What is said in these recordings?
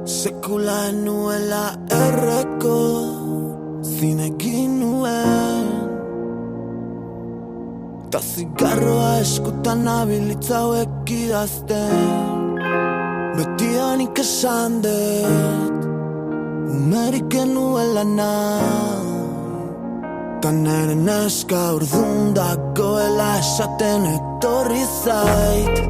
Sekula nuela erreko zinegin nuen Ta zigarroa eskutan abilitza hauek idazten Betianik esan dut Umerik genuela Ta nere neska urdun dagoela esaten etorri zait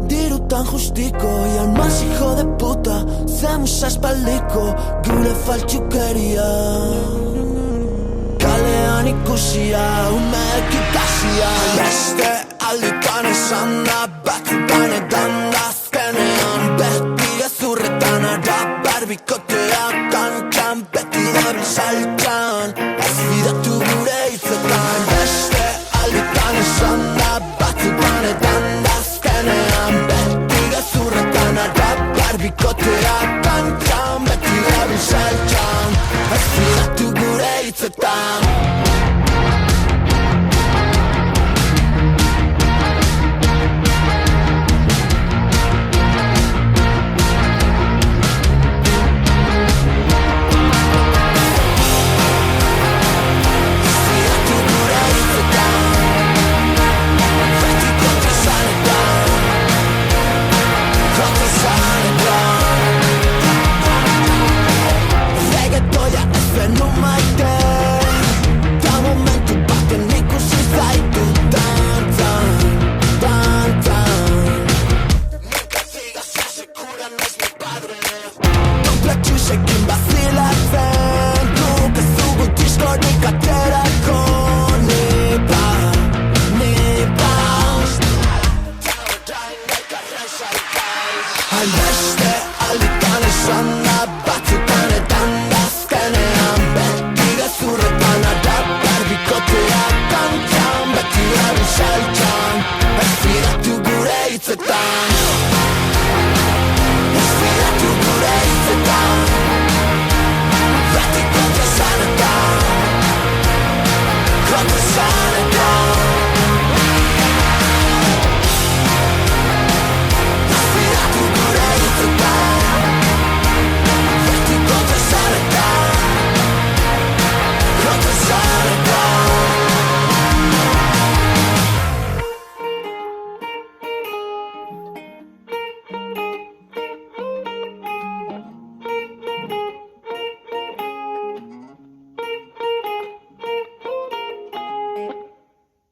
Dirutan justiko y al más hijo de puta Zemos aspaldiko gure faltsukeria Kalean ikusia, umeek ikasia Beste alditan esan da, batzutan edan da Azkenean beti gezurretan ara barbikotea kantxan Beti dabil saltxan, ez bidatu gure hitzetan Beste alditan esan da, batzutan edan da Beti gezurretan ara barbikotea kantxan Beti dabil saltxan, ez bidatu gure hitzetan Hainbeste alditan esan da, batzutan edan da Azkenean beti gezurretan ara barbikotea kantxan Beti dabil saltxan, ez bidatu gure hitzetan